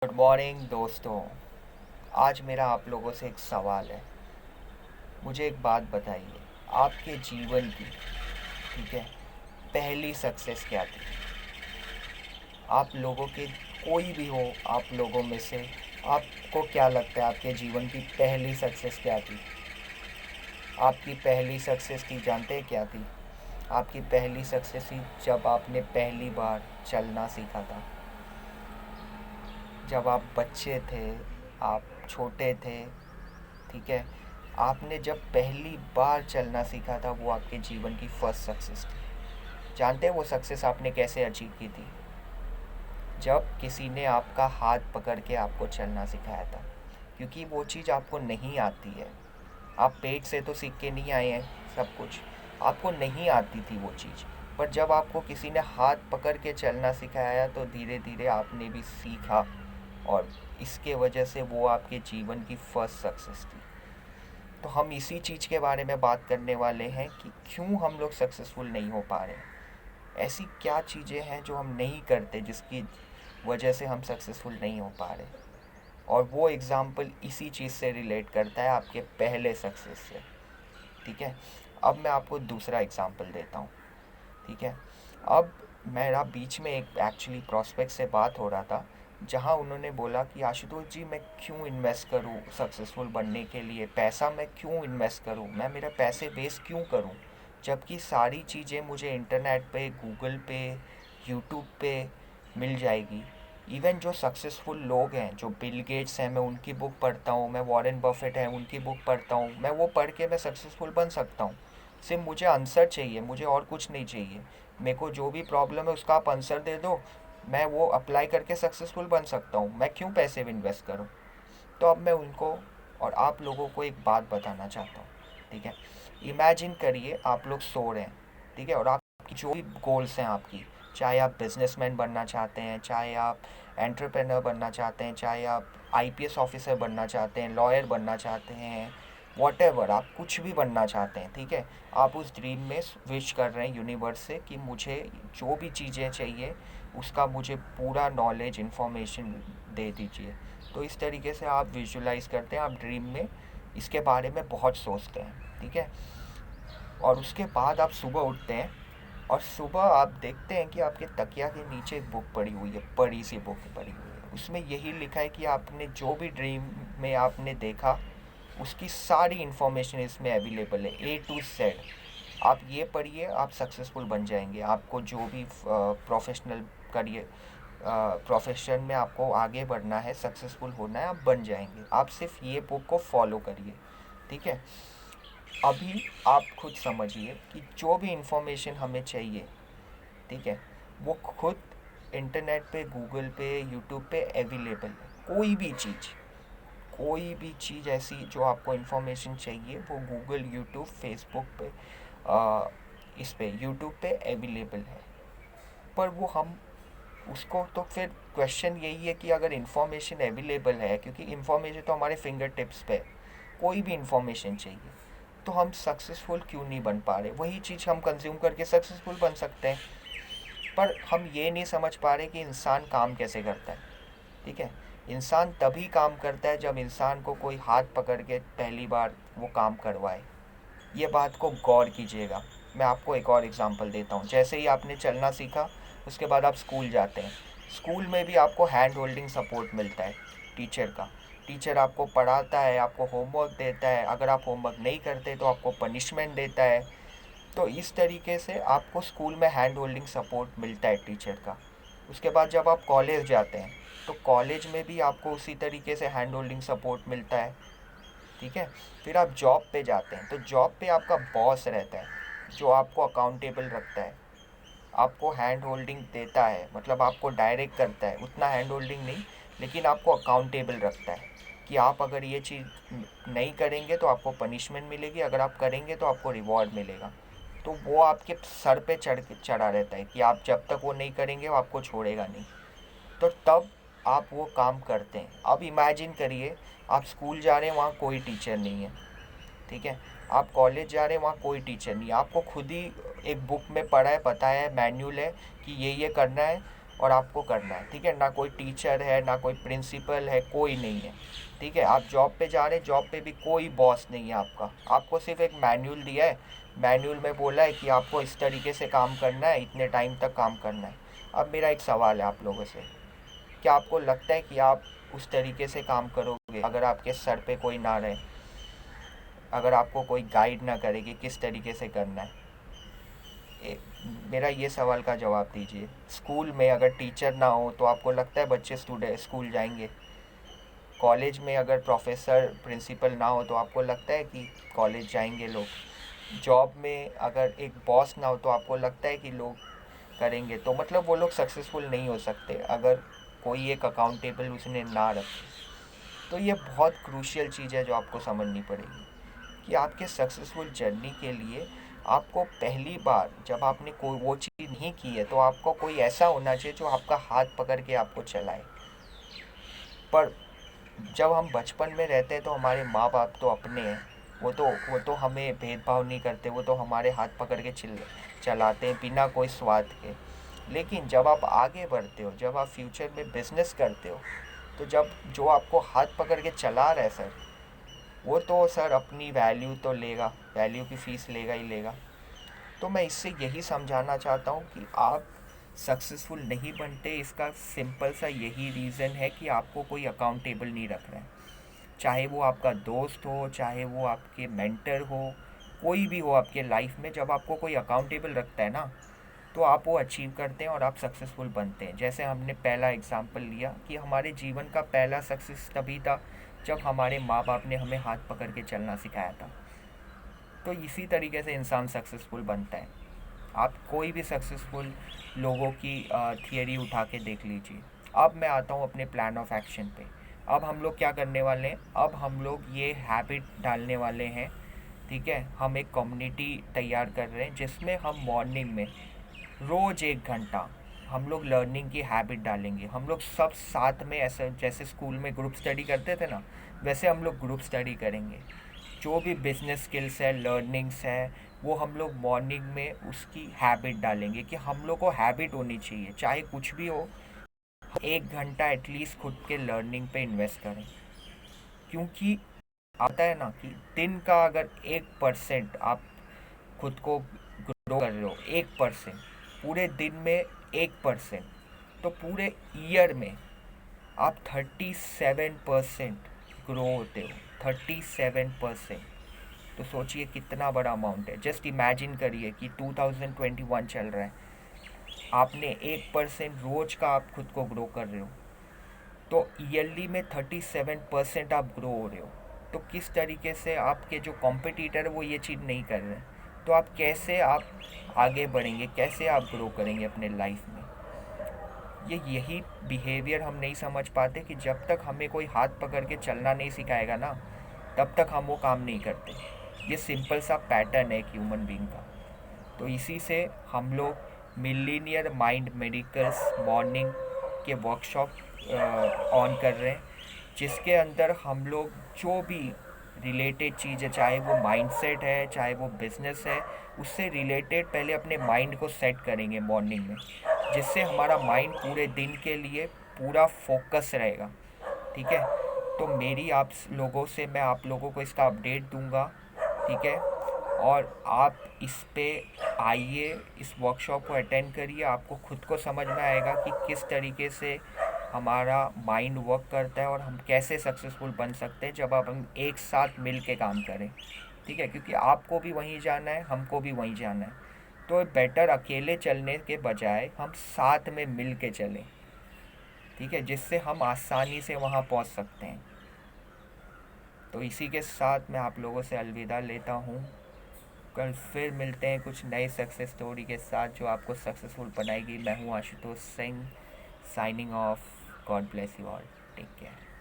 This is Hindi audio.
गुड मॉर्निंग दोस्तों। आज मेरा आप लोगों से एक सवाल है। मुझे एक बात बताइए, आपके जीवन की, ठीक है, पहली सक्सेस क्या थी? आप लोगों के, कोई भी हो आप लोगों में से, आपको क्या लगता है आपके जीवन की पहली सक्सेस क्या थी? आपकी पहली सक्सेस थी, जानते हैं क्या थी? आपकी पहली सक्सेस थी जब आपने पहली बार चलना सीखा था। जब आप बच्चे थे, आप छोटे थे, ठीक है, आपने जब पहली बार चलना सीखा था, वो आपके जीवन की फर्स्ट सक्सेस थी। जानते हैं वो सक्सेस आपने कैसे अचीव की थी? जब किसी ने आपका हाथ पकड़ के आपको चलना सिखाया था। क्योंकि वो चीज़ आपको नहीं आती है। आप पेट से तो सीख के नहीं आए हैं सब कुछ, आपको नहीं आती थी वो चीज़। पर जब आपको किसी ने हाथ पकड़ के चलना सिखाया तो धीरे धीरे आपने भी सीखा, और इसके वजह से वो आपके जीवन की फर्स्ट सक्सेस थी। तो हम इसी चीज़ के बारे में बात करने वाले हैं कि क्यों हम लोग सक्सेसफुल नहीं हो पा रहे हैं। ऐसी क्या चीज़ें हैं जो हम नहीं करते जिसकी वजह से हम सक्सेसफुल नहीं हो पा रहे। और वो एग्ज़ाम्पल इसी चीज़ से रिलेट करता है, आपके पहले सक्सेस से। ठीक है, अब मैं आपको दूसरा एग्ज़ाम्पल देता हूँ। ठीक है, अब मेरा बीच में एक एक्चुअली प्रॉस्पेक्ट से बात हो रहा था, जहाँ उन्होंने बोला कि आशुतोष जी, मैं क्यों इन्वेस्ट करूँ सक्सेसफुल बनने के लिए, पैसा मैं क्यों इन्वेस्ट करूँ, मैं मेरे पैसे वेस्ट क्यों करूँ, जबकि सारी चीज़ें मुझे इंटरनेट पे, गूगल पे, यूट्यूब पे मिल जाएगी। इवन जो सक्सेसफुल लोग हैं, जो बिल गेट्स हैं, मैं उनकी बुक पढ़ता हूँ, मैं वॉरेन बफेट हैं उनकी बुक पढ़ता हूँ, मैं वो पढ़ के मैं सक्सेसफुल बन सकता हूँ। सिर्फ मुझे आंसर चाहिए, मुझे और कुछ नहीं चाहिए। मेरे को जो भी प्रॉब्लम है उसका आप आंसर दे दो, मैं वो अप्लाई करके सक्सेसफुल बन सकता हूँ। मैं क्यों पैसे इन्वेस्ट करूँ? तो अब मैं उनको और आप लोगों को एक बात बताना चाहता हूँ। ठीक है, इमेजिन करिए आप लोग सो रहे हैं, ठीक है, और आपकी जो भी गोल्स हैं आपकी, चाहे आप बिजनेसमैन बनना चाहते हैं, चाहे आप एंटरप्रेन्योर बनना चाहते हैं, चाहे आप आईपीएस ऑफिसर बनना चाहते हैं, लॉयर बनना चाहते हैं, वॉटेवर आप कुछ भी बनना चाहते हैं, ठीक है, आप उस ड्रीम में विश कर रहे हैं यूनिवर्स से कि मुझे जो भी चीज़ें चाहिए उसका मुझे पूरा नॉलेज इन्फॉर्मेशन दे दीजिए। तो इस तरीके से आप विजुलाइज करते हैं, आप ड्रीम में इसके बारे में बहुत सोचते हैं, ठीक है। और उसके बाद आप सुबह उठते हैं, और सुबह आप देखते हैं कि आपके तकिया के नीचे एक बुक पड़ी हुई है, बड़ी सी बुक पड़ी हुई है। उसमें यही लिखा है कि आपने जो भी ड्रीम में आपने देखा उसकी सारी इन्फॉर्मेशन इसमें अवेलेबल है, A to Z। आप ये पढ़िए, आप सक्सेसफुल बन जाएंगे। आपको जो भी प्रोफेशनल करियर, प्रोफेशन में आपको आगे बढ़ना है, सक्सेसफुल होना है, आप बन जाएंगे। आप सिर्फ ये बुक को फॉलो करिए, ठीक है। अभी आप खुद समझिए कि जो भी इंफॉर्मेशन हमें चाहिए, ठीक है, वो खुद इंटरनेट पे, गूगल पे, यूट्यूब पे अवेलेबल है। कोई भी चीज़ ऐसी जो आपको इन्फॉर्मेशन चाहिए वो गूगल, यूट्यूब, फेसबुक पे, इस पे यूट्यूब पे अवेलेबल है। पर वो हम उसको, तो फिर क्वेश्चन यही है कि अगर इन्फॉर्मेशन अवेलेबल है, क्योंकि इन्फॉर्मेशन तो हमारे फिंगर टिप्स पे, कोई भी इन्फॉर्मेशन चाहिए, तो हम सक्सेसफुल क्यों नहीं बन पा रहे? वही चीज़ हम कंज्यूम करके सक्सेसफुल बन सकते हैं। पर हम ये नहीं समझ पा रहे कि इंसान काम कैसे करता है, ठीक है। इंसान तभी काम करता है जब इंसान को कोई हाथ पकड़ के पहली बार वो काम करवाए। ये बात को गौर कीजिएगा। मैं आपको एक और एग्जांपल देता हूँ। जैसे ही आपने चलना सीखा, उसके बाद आप स्कूल जाते हैं। स्कूल में भी आपको हैंड होल्डिंग सपोर्ट मिलता है टीचर का। टीचर आपको पढ़ाता है, आपको होमवर्क देता है, अगर आप होमवर्क नहीं करते तो आपको पनिशमेंट देता है। तो इस तरीके से आपको स्कूल में हैंड होल्डिंग सपोर्ट मिलता है टीचर का। उसके बाद जब आप कॉलेज जाते हैं, तो कॉलेज में भी आपको उसी तरीके से हैंड होल्डिंग सपोर्ट मिलता है, ठीक है। फिर आप जॉब पे जाते हैं, तो जॉब पे आपका बॉस रहता है जो आपको अकाउंटेबल रखता है, आपको हैंड होल्डिंग देता है, मतलब आपको डायरेक्ट करता है, उतना हैंड होल्डिंग नहीं, लेकिन आपको अकाउंटेबल रखता है कि आप अगर ये चीज़ नहीं करेंगे तो आपको पनिशमेंट मिलेगी, अगर आप करेंगे तो आपको रिवॉर्ड मिलेगा। तो वो आपके सर पे चढ़ा रहता है कि आप जब तक वो नहीं करेंगे वो आपको छोड़ेगा नहीं। तो तब आप वो काम करते हैं। अब इमेजिन करिए, आप स्कूल जा रहे हैं, वहाँ कोई टीचर नहीं है, ठीक है। आप कॉलेज जा रहे हैं, वहाँ कोई टीचर नहीं है, आपको खुद ही एक बुक में पढ़ा है, पता है, मैनुअल है कि ये करना है, और आपको करना है, ठीक है। ना कोई टीचर है, ना कोई प्रिंसिपल है, कोई नहीं है, ठीक है। आप जॉब पे जा रहे हैं, जॉब पे भी कोई बॉस नहीं है आपका, आपको सिर्फ एक मैनुअल दिया है, मैनुअल में बोला है कि आपको इस तरीके से काम करना है, इतने टाइम तक काम करना है। अब मेरा एक सवाल है आप लोगों से, क्या आपको लगता है कि आप उस तरीके से काम करोगे अगर आपके सर पे कोई ना रहे, अगर आपको कोई गाइड ना करे कि किस तरीके से करना है? ए, मेरा ये सवाल का जवाब दीजिए। स्कूल में अगर टीचर ना हो तो आपको लगता है बच्चे स्टूडेंट स्कूल जाएंगे? कॉलेज में अगर प्रोफेसर प्रिंसिपल ना हो तो आपको लगता है कि कॉलेज जाएंगे लोग? जॉब में अगर एक बॉस ना हो तो आपको लगता है कि लोग करेंगे? तो मतलब वो लोग सक्सेसफुल नहीं हो सकते अगर कोई एक अकाउंटेबल उसने ना रखे। तो ये बहुत क्रूशियल चीज़ है जो आपको समझनी पड़ेगी कि आपके सक्सेसफुल जर्नी के लिए आपको पहली बार जब आपने कोई वो चीज़ नहीं की है तो आपको कोई ऐसा होना चाहिए जो आपका हाथ पकड़ के आपको चलाए। पर जब हम बचपन में रहते हैं तो हमारे माँ बाप तो अपने हैं, वो तो हमें भेदभाव नहीं करते, वो तो हमारे हाथ पकड़ के चलाते हैं बिना कोई स्वार्थ के। लेकिन जब आप आगे बढ़ते हो, जब आप फ्यूचर में बिजनेस करते हो, तो जब जो आपको हाथ पकड़ के चला रहा है सर, वो तो सर अपनी वैल्यू तो लेगा, वैल्यू की फ़ीस लेगा ही लेगा। तो मैं इससे यही समझाना चाहता हूँ कि आप सक्सेसफुल नहीं बनते, इसका सिंपल सा यही रीज़न है कि आपको कोई अकाउंटेबल नहीं रख रहा है। चाहे वो आपका दोस्त हो, चाहे वो आपके मेंटर हो, कोई भी हो आपके लाइफ में, जब आपको कोई अकाउंटेबल रखता है ना, तो आप वो अचीव करते हैं और आप सक्सेसफुल बनते हैं। जैसे हमने पहला एग्जांपल लिया कि हमारे जीवन का पहला सक्सेस तभी था जब हमारे माँ बाप ने हमें हाथ पकड़ के चलना सिखाया था। तो इसी तरीके से इंसान सक्सेसफुल बनता है। आप कोई भी सक्सेसफुल लोगों की थियरी उठा के देख लीजिए। अब मैं आता हूँ अपने प्लान ऑफ एक्शन पे। अब हम लोग क्या करने वाले हैं, अब हम लोग ये हैबिट डालने वाले हैं, ठीक है। हम एक कम्युनिटी तैयार कर रहे हैं जिसमें हम मॉर्निंग में रोज़ 1 घंटा हम लोग लर्निंग की हैबिट डालेंगे। हम लोग सब साथ में, ऐसे जैसे स्कूल में ग्रुप स्टडी करते थे ना, वैसे हम लोग ग्रुप स्टडी करेंगे। जो भी बिजनेस स्किल्स है, लर्निंग्स है, वो हम लोग मॉर्निंग में उसकी हैबिट डालेंगे कि हम लोग को हैबिट होनी चाहिए, चाहे कुछ भी हो, 1 घंटा एटलीस्ट खुद के लर्निंग पे इन्वेस्ट करें। क्योंकि आता है ना कि दिन का अगर 1% आप खुद को ग्रो कर रहे हो, 1%, पूरे दिन में 1%, तो पूरे ईयर में आप 37% ग्रो होते हो। 37%, तो सोचिए कितना बड़ा अमाउंट है। जस्ट इमेजिन करिए कि 2021 चल रहा है, आपने 1% रोज का आप खुद को ग्रो कर रहे हो, तो ईयरली में 37% आप ग्रो हो रहे हो। तो किस तरीके से आपके जो कॉम्पिटिटर है वो ये चीज़ नहीं कर रहे हैं, तो आप कैसे आप आगे बढ़ेंगे, कैसे आप ग्रो करेंगे अपने लाइफ में? यही बिहेवियर हम नहीं समझ पाते कि जब तक हमें कोई हाथ पकड़ के चलना नहीं सिखाएगा ना, तब तक हम वो काम नहीं करते। ये सिंपल सा पैटर्न है एक ह्यूमन बीइंग का। तो इसी से हम लोग मिलीनियर माइंड मेडिकल्स मॉर्निंग के वर्कशॉप ऑन कर रहे हैं, जिसके अंदर हम लोग जो भी रिलेटेड चीज़ है, चाहे वो माइंडसेट है, चाहे वो बिजनेस है, उससे रिलेटेड पहले अपने माइंड को सेट करेंगे मॉर्निंग में, जिससे हमारा माइंड पूरे दिन के लिए पूरा फोकस रहेगा, ठीक है। तो मेरी आप लोगों से, मैं आप लोगों को इसका अपडेट दूंगा, ठीक है। और आप इस पे आइए, इस वर्कशॉप को अटेंड करिए, आपको खुद को समझ में आएगा कि किस तरीके से हमारा माइंड वर्क करता है और हम कैसे सक्सेसफुल बन सकते हैं जब आप हम एक साथ मिल के काम करें, ठीक है। क्योंकि आपको भी वहीं जाना है, हमको भी वहीं जाना है, तो बेटर अकेले चलने के बजाय हम साथ में मिल के चलें, ठीक है, जिससे हम आसानी से वहाँ पहुँच सकते हैं। तो इसी के साथ मैं आप लोगों से अलविदा लेता हूँ। कल फिर मिलते हैं कुछ नई सक्सेस स्टोरी के साथ जो आपको सक्सेसफुल बनाएगी। मैं हूँ Ashutosh Singh, signing off. God bless you all, take care.